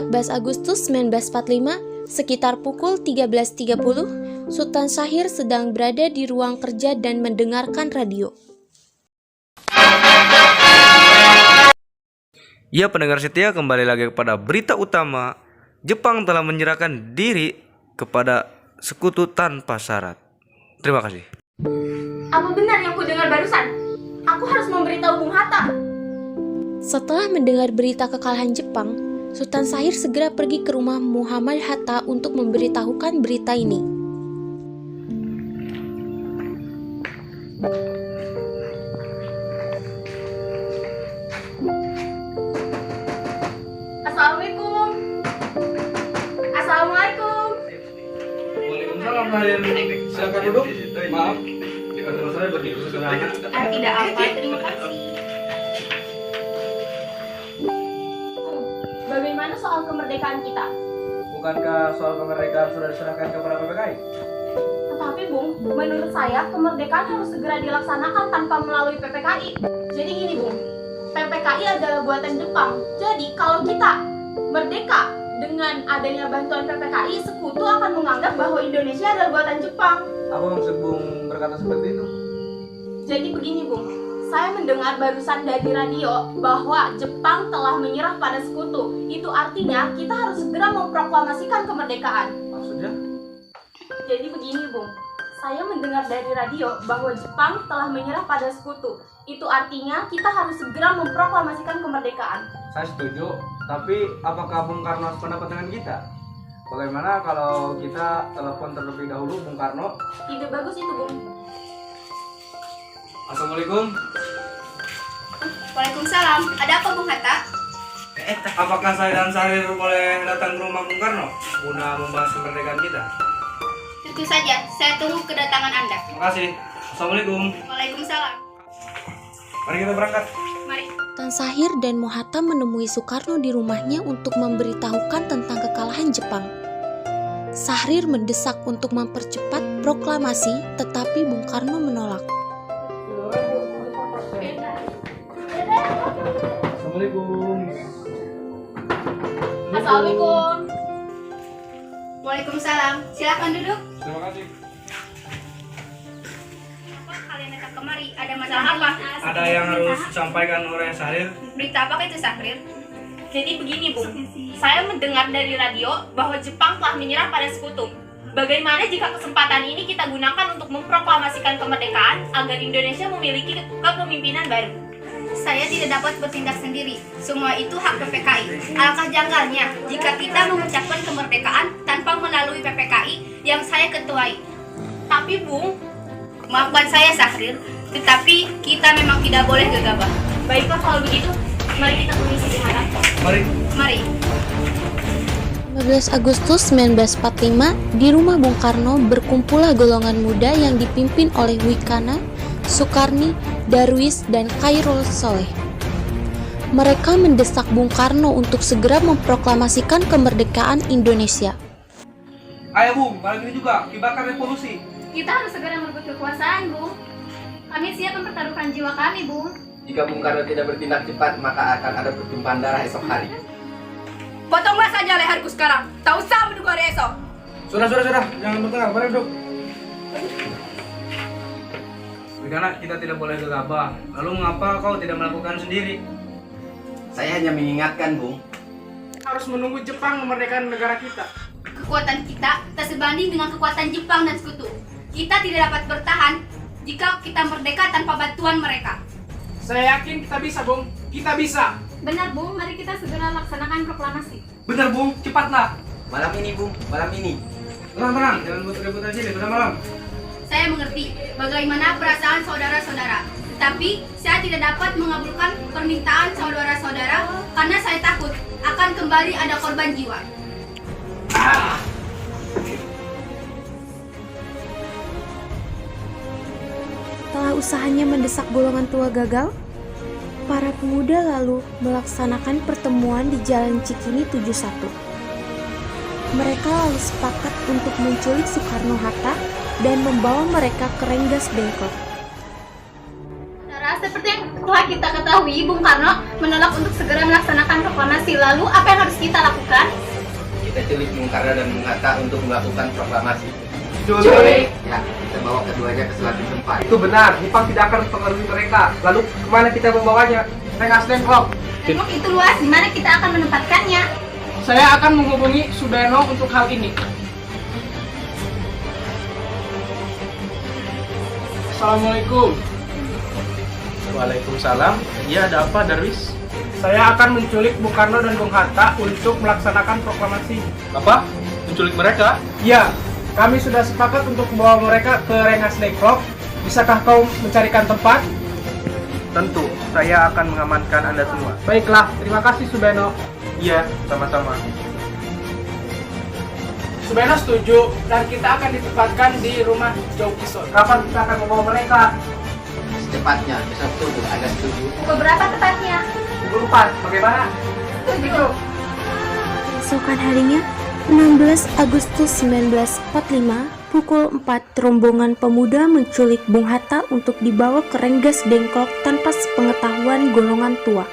14 Agustus 1945, sekitar pukul 13.30, Sultan Syahrir sedang berada di ruang kerja dan mendengarkan radio. Ya, pendengar setia, kembali lagi kepada berita utama. Jepang telah menyerahkan diri kepada sekutu tanpa syarat. Terima kasih. Apa benar yang ku dengar barusan? Aku harus memberitahu Bung Hatta. Setelah mendengar berita kekalahan Jepang, Sultan Syahrir segera pergi ke rumah Muhammad Hatta untuk memberitahukan berita ini. Assalamualaikum. Assalamualaikum. Waalaikumsalam, Raden. Silakan duduk. Maaf, di kantor saya begitu sederhana. Tidak apa, terima kasih. Bagaimana soal kemerdekaan kita? Bukankah soal kemerdekaan sudah diserahkan kepada PPKI? Tetapi Bung, menurut saya kemerdekaan harus segera dilaksanakan tanpa melalui PPKI. Jadi gini Bung, PPKI adalah buatan Jepang. Jadi kalau kita merdeka dengan adanya bantuan PPKI, sekutu akan menganggap bahwa Indonesia adalah buatan Jepang. Apa maksud Bung berkata seperti itu? Jadi begini Bung, saya mendengar barusan dari radio bahwa Jepang telah menyerah pada sekutu. Itu artinya kita harus segera memproklamasikan kemerdekaan. Maksudnya? Jadi begini Bung, saya mendengar dari radio bahwa Jepang telah menyerah pada sekutu. Itu artinya kita harus segera memproklamasikan kemerdekaan. Saya setuju, tapi apakah Bung Karno sependapat dengan kita? Bagaimana kalau kita telepon terlebih dahulu Bung Karno? Ide bagus itu Bung. Assalamualaikum. Waalaikumsalam. Ada apa Bung Hatta? Apakah saya dan Syahrir boleh datang ke rumah Bung Karno guna membahas kemerdekaan kita? Tentu saja, saya tunggu kedatangan Anda. Terima kasih. Assalamualaikum. Waalaikumsalam. Mari kita berangkat. Mari. Sultan Syahrir dan Mohatta menemui Soekarno di rumahnya untuk memberitahukan tentang kekalahan Jepang. Syahrir mendesak untuk mempercepat proklamasi, tetapi Bung Karno menolak. Assalamualaikum. Assalamualaikum. Waalaikumsalam. Silakan duduk. Terima kasih. Apa kalian datang kemari? Ada masalah apa? Ada yang harus disampaikan oleh Syahrir. Berita apa itu Syahrir? Jadi begini Bung, saya mendengar dari radio bahwa Jepang telah menyerah pada sekutu. Bagaimana jika kesempatan ini kita gunakan untuk memproklamasikan kemerdekaan agar Indonesia memiliki kepemimpinan baru? Saya tidak dapat bertindak sendiri. Semua itu hak PPKI. Alangkah janggalnya jika kita mengucapkan kemerdekaan tanpa melalui PPKI yang saya ketuai. Tapi Bung, Maafkan saya Syahrir, tetapi kita memang tidak boleh gegabah. baiklah kalau begitu, mari kita permisi di hadapan. Mari. Mari. 15 Agustus 1945, di rumah Bung Karno berkumpullah golongan muda yang dipimpin oleh Wikana, Sukarni, Darwis, dan Khairul Soleh. Mereka mendesak Bung Karno untuk segera memproklamasikan kemerdekaan Indonesia. Ayo Bung, malam ini juga kibarkan revolusi. Kita harus segera merebut kekuasaan, Bung. Kami siap mempertaruhkan jiwa kami, Bung. Jika Bung Karno tidak bertindak cepat, maka akan ada pertumpahan darah esok hari. Potonglah saja leherku sekarang. Tak usah menunggu hari esok. Sudah. Jangan bertengkar, mari duduk. Karena kita tidak boleh gegabah. Lalu mengapa kau tidak melakukan sendiri? Saya hanya mengingatkan, Bung. Harus menunggu Jepang memerdekakan negara kita. Kekuatan kita tak sebanding dengan kekuatan Jepang dan sekutu. Kita tidak dapat bertahan jika kita merdeka tanpa bantuan mereka. Saya yakin kita bisa, Bung. Kita bisa. Benar, Bung. Mari kita segera laksanakan proklamasi. Benar, Bung. Cepatlah. Malam ini, Bung. Malam ini. Tenang. Jangan buat-buat aja nih. Sudah malam. Saya mengerti bagaimana perasaan saudara-saudara. Tetapi saya tidak dapat mengabulkan permintaan saudara-saudara karena saya takut akan kembali ada korban jiwa. Setelah usahanya mendesak golongan tua gagal, para pemuda lalu melaksanakan pertemuan di Jalan Cikini 71. Mereka lalu sepakat untuk menculik Soekarno-Hatta dan membawa mereka ke Rengas Dengklok. Saudara, seperti yang Setelah kita ketahui Bung Karno menolak untuk segera melaksanakan proklamasi, lalu apa yang harus kita lakukan? Kita culik Bung Karno dan Bung Hatta untuk melakukan proklamasi. Culik. Ya, kita bawa keduanya ke suatu tempat. Itu benar, Jepang tidak akan mempengaruhi mereka. Lalu kemana kita membawanya? Rengas Dengklok. Dengklok itu luas, di mana kita akan menempatkannya? Saya akan menghubungi Subeno untuk hal ini. Assalamualaikum. Waalaikumsalam. Iya, ada apa, Darwis? Saya akan menculik Bung Karno dan Bung Hatta untuk melaksanakan proklamasi. Apa? Menculik mereka? Ya, kami sudah sepakat untuk membawa mereka ke Rengas Dengklok. Bisakah kau mencarikan tempat? Tentu, saya akan mengamankan Anda semua. Baiklah, terima kasih Subeno. Iya, sama-sama. Subeno setuju dan kita akan ditempatkan di rumah Joe Kison. Kapan kita akan membawa mereka? Secepatnya, besok subuh. Anda setuju? Pukul berapa tepatnya? Pukul 4, bagaimana? Setuju. Keesokan harinya, 16 Agustus 1945, pukul 4, rombongan pemuda menculik Bung Hatta untuk dibawa ke Rengas Dengklok tanpa sepengetahuan golongan tua.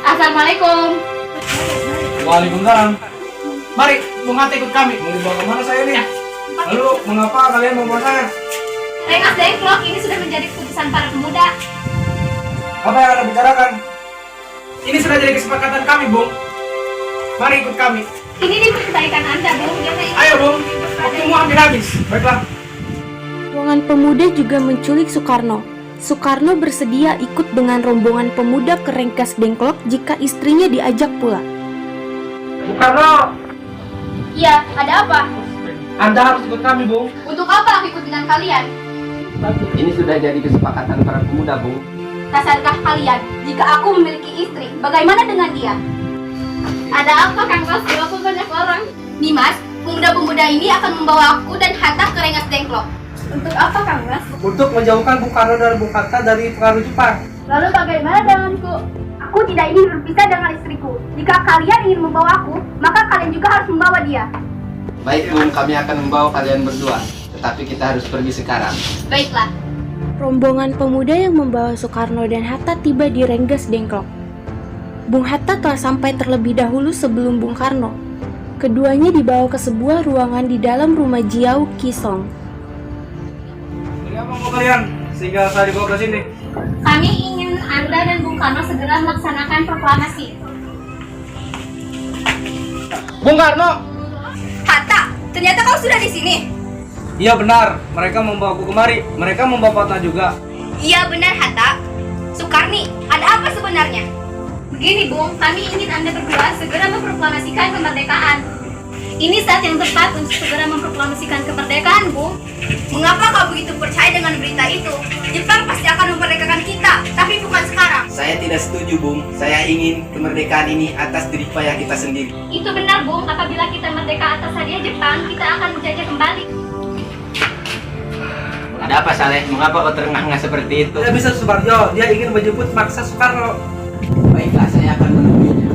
Assalamualaikum. Waalaikumsalam. Mari, Bung Hatta ikut kami. Mau dibawa kemana saya nih? Lalu, mengapa kalian membawa saya? Rengas Dengklok ini sudah menjadi keputusan para pemuda. Apa yang Anda bicarakan? Ini sudah jadi kesepakatan kami, Bung. Mari ikut kami. Ini diperintahkan Anda, Bung. Jangan ikut. Ayo, Bung. Waktumu hampir habis. Baiklah. Rombongan pemuda juga menculik Soekarno. Soekarno bersedia ikut dengan rombongan pemuda ke Rengas Dengklok jika istrinya diajak pula. Bung Karno, Iya, ada apa? Anda harus ikut kami, Bung. Untuk apa aku ikut dengan kalian? Ini sudah jadi kesepakatan para pemuda, Bung. Dasarkah kalian, jika aku memiliki istri, bagaimana dengan dia? Ada apa, Kang Bos? Berapa banyak orang? Nimas, pemuda-pemuda ini akan membawa aku dan Hatta ke Rengas Dengklok. Untuk apa, Kang Bos? Untuk menjauhkan Bung Karno dan Bung Hatta dari pengaruh Jepang. Lalu bagaimana denganku? Aku tidak ingin berpisah dengan istriku. Jika kalian ingin membawa aku, maka kalian juga harus membawa dia. Baik, Bung, kami akan membawa kalian berdua. Tetapi kita harus pergi sekarang. Baiklah. Rombongan pemuda yang membawa Soekarno dan Hatta tiba di Rengas Dengklok. Bung Hatta telah sampai terlebih dahulu sebelum Bung Karno. Keduanya dibawa ke sebuah ruangan di dalam rumah Jiao Kisong. Ini apa mau kalian? Sehingga saya dibawa ke sini. Kami ingin Anda dan Bung Karno segera melaksanakan proklamasi. Bung Karno, Hatta, ternyata kau sudah di sini. Iya benar, mereka membawa aku kemari. Mereka membawa Fatna juga. Iya benar, Hatta. Sukarni, ada apa sebenarnya? Begini, Bung, kami ingin Anda berdua segera memproklamasikan kemerdekaan. Ini saat yang tepat untuk segera memproklamasikan kemerdekaan, Bung. Mengapa kau begitu percaya dengan berita itu? Jepang pasti akan memerdekakan kita, tapi bukan sekarang. Saya tidak setuju, Bung. Saya ingin kemerdekaan ini atas jerih payah kita sendiri. Itu benar, Bung. Apabila kita merdeka atas hadiah Jepang, kita akan menjajah kembali. Ada apa, Saleh? Mengapa kau terengah-engah seperti itu? tidak bisa Subarjo. Dia ingin menjemput paksa Soekarno. Baiklah, saya akan menemuinya.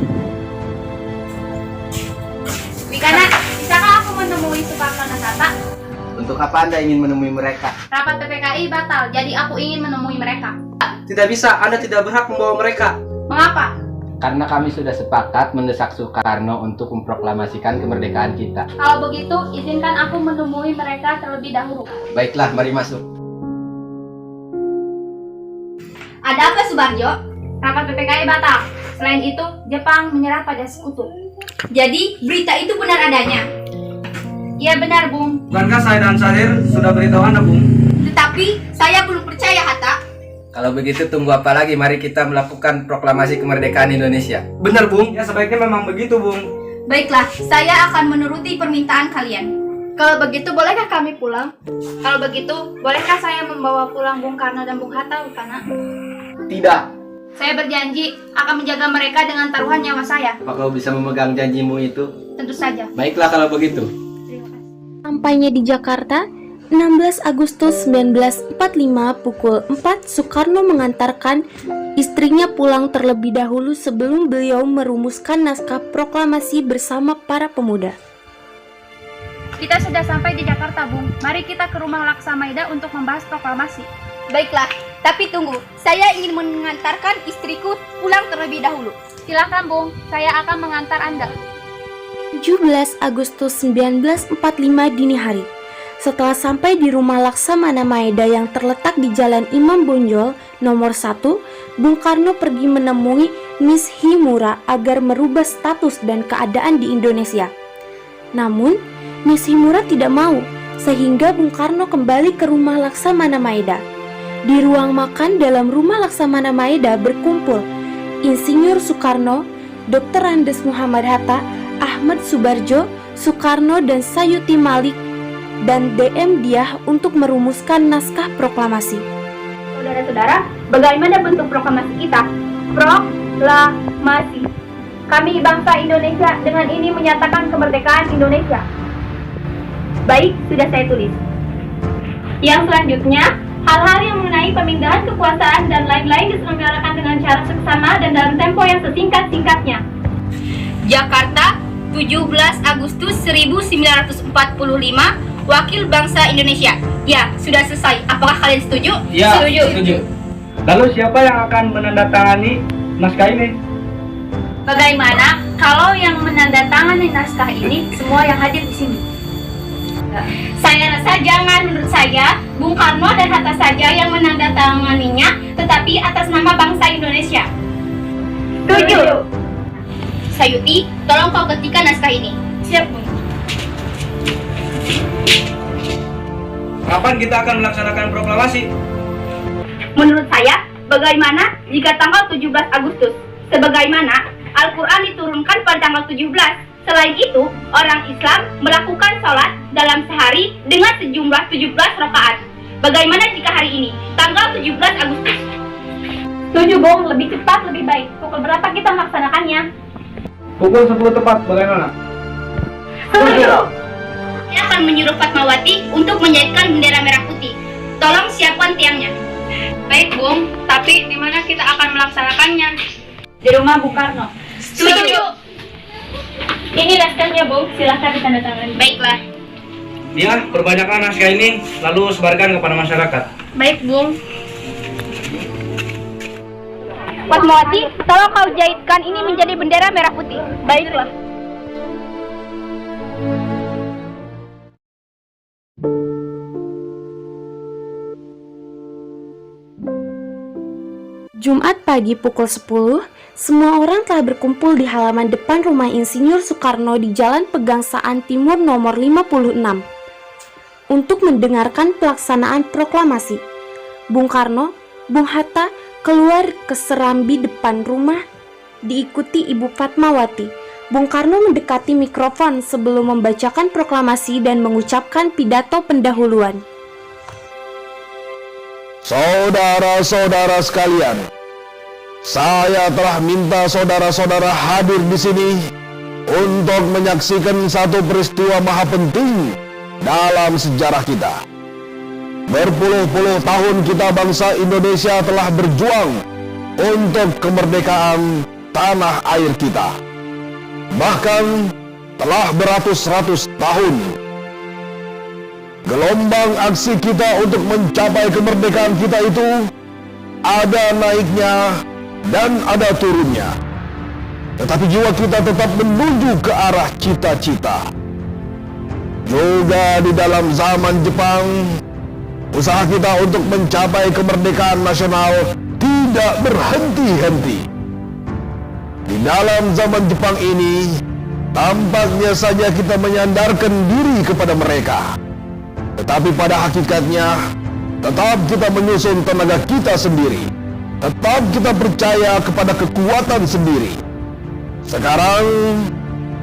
Wikana, bisakah aku menemui Soekarno dan Hatta? Untuk apa Anda ingin menemui mereka? Rapat PPKI batal, jadi aku ingin menemui mereka. Tidak bisa, Anda tidak berhak membawa mereka. Mengapa? Karena kami sudah sepakat mendesak Soekarno untuk memproklamasikan kemerdekaan kita. Kalau begitu, izinkan aku menemui mereka terlebih dahulu. Baiklah, mari masuk. Ada apa, Subarjo? Rapat PPKI batal. Selain itu, Jepang menyerah pada sekutu. Jadi, berita itu benar adanya. Iya benar, Bung. Bukankah saya dan Syahrir sudah beritahu Anda, Bung? Tetapi, saya belum percaya, Hatta. Kalau begitu tunggu apa lagi? Mari kita melakukan proklamasi kemerdekaan Indonesia. Benar, Bung. Ya sebaiknya memang begitu, Bung. Baiklah, saya akan menuruti permintaan kalian. Kalau begitu, bolehkah kami pulang? Kalau begitu, bolehkah saya membawa pulang Bung Karno dan Bung Hatta, Wikana? Tidak. Saya berjanji akan menjaga mereka dengan taruhan nyawa saya. Apa kau bisa memegang janjimu itu? Tentu saja. Baiklah kalau begitu. Terima kasih. Sampainya di Jakarta, 16 Agustus 1945 pukul 4, Soekarno mengantarkan istrinya pulang terlebih dahulu sebelum beliau merumuskan naskah proklamasi bersama para pemuda. Kita sudah sampai di Jakarta, Bung. Mari kita ke rumah Laksamaida untuk membahas proklamasi. Baiklah, tapi tunggu. Saya ingin mengantarkan istriku pulang terlebih dahulu. Silakan, Bung. Saya akan mengantar Anda. 17 Agustus 1945 dini hari. Setelah sampai di rumah Laksamana Maeda yang terletak di Jalan Imam Bonjol nomor 1, Bung Karno pergi menemui Miss Himura agar merubah status dan keadaan di Indonesia. Namun, Miss Himura tidak mau, sehingga Bung Karno kembali ke rumah Laksamana Maeda. Di ruang makan dalam rumah Laksamana Maeda berkumpul Insinyur Soekarno, Dr. Andes Muhammad Hatta, Ahmad Subarjo, Soekarno dan Sayuti Malik dan DM Diah untuk merumuskan naskah proklamasi. Saudara-saudara, bagaimana bentuk proklamasi kita? Proklamasi. Kami bangsa Indonesia dengan ini menyatakan kemerdekaan Indonesia. Baik, sudah saya tulis. Yang selanjutnya, hal-hal yang mengenai pemindahan kekuasaan dan lain-lain diselenggarakan dengan cara seksama dan dalam tempo yang sesingkat-singkatnya. Jakarta, 17 Agustus 1945, Wakil Bangsa Indonesia. Ya, sudah selesai. Apakah kalian setuju? Ya, setuju. Lalu siapa yang akan menandatangani naskah ini? Bagaimana kalau yang menandatangani naskah ini semua yang hadir di sini? Saya rasa jangan. Menurut saya, Bung Karno dan Hatta saja yang menandatanganinya, tetapi atas nama bangsa Indonesia. Setuju. Sayuti, tolong kau ketikkan naskah ini. Siap, Bung. Kapan kita akan melaksanakan proklamasi? Menurut saya, bagaimana jika tanggal 17 Agustus? Sebagaimana Al-Quran diturunkan pada tanggal 17. Selain itu, orang Islam melakukan sholat dalam sehari dengan sejumlah 17 rakaat. Bagaimana jika hari ini, tanggal 17 Agustus? Setuju, Bung. Lebih cepat, lebih baik. Pukul berapa kita melaksanakannya? Pukul 10 tepat, bagaimana? Setuju. Saya akan menyuruh Fatmawati untuk menjadikan bendera merah putih. Tolong siapkan tiangnya. Baik, Bung. Tapi di mana kita akan melaksanakannya? Di rumah Bung Karno. Setuju. Ini naskahnya, Bung. Silahkan ditandatangani. Baiklah. Ya, perbanyakkan naskah ini, lalu sebarkan kepada masyarakat. Baik, Bung. Fatmawati, tolong kau jahitkan ini menjadi bendera merah putih. Baiklah. Jumat pagi pukul 10, semua orang telah berkumpul di halaman depan rumah Insinyur Soekarno di Jalan Pegangsaan Timur nomor 56 untuk mendengarkan pelaksanaan proklamasi. Bung Karno, Bung Hatta keluar ke serambi depan rumah diikuti Ibu Fatmawati. Bung Karno mendekati mikrofon sebelum membacakan proklamasi dan mengucapkan pidato pendahuluan. Saudara-saudara sekalian, saya telah minta saudara-saudara hadir di sini untuk menyaksikan satu peristiwa maha penting dalam sejarah kita. Berpuluh-puluh tahun kita bangsa Indonesia telah berjuang untuk kemerdekaan tanah air kita. Bahkan telah beratus-ratus tahun. Gelombang aksi kita untuk mencapai kemerdekaan kita itu ada naiknya dan ada turunnya. Tetapi jiwa kita tetap menuju ke arah cita-cita. Juga di dalam zaman Jepang, usaha kita untuk mencapai kemerdekaan nasional tidak berhenti-henti. Di dalam zaman Jepang ini, tampaknya saja kita menyandarkan diri kepada mereka. Tetapi pada hakikatnya, tetap kita menyusun tenaga kita sendiri. Tetap kita percaya kepada kekuatan sendiri. Sekarang,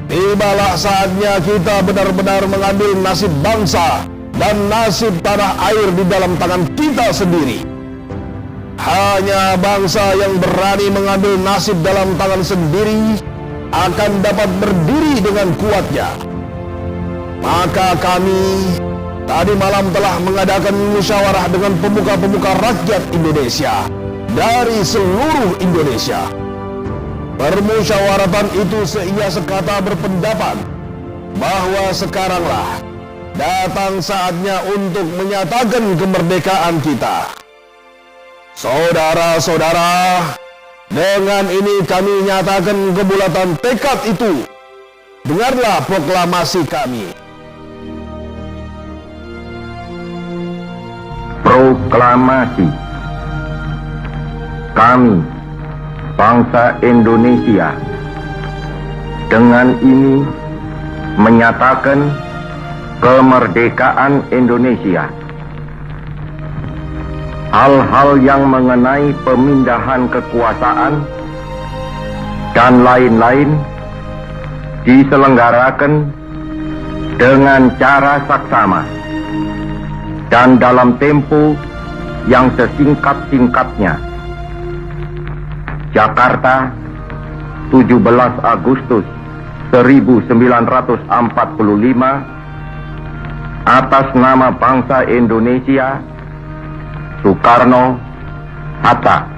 tibalah saatnya kita benar-benar mengambil nasib bangsa dan nasib tanah air di dalam tangan kita sendiri. Hanya bangsa yang berani mengambil nasib dalam tangan sendiri akan dapat berdiri dengan kuatnya. Maka kami tadi malam telah mengadakan musyawarah dengan pemuka-pemuka rakyat Indonesia dari seluruh Indonesia. Permusyawaratan itu seia sekata berpendapat bahwa sekaranglah datang saatnya untuk menyatakan kemerdekaan kita. Saudara-saudara, dengan ini kami nyatakan kebulatan tekad itu. Dengarlah proklamasi kami. Proklamasi. Kami, bangsa Indonesia, dengan ini menyatakan kemerdekaan Indonesia. Hal-hal yang mengenai pemindahan kekuasaan dan lain-lain diselenggarakan dengan cara saksama dan dalam tempo yang sesingkat-singkatnya. Jakarta, 17 Agustus 1945, atas nama bangsa Indonesia, Soekarno, Hatta.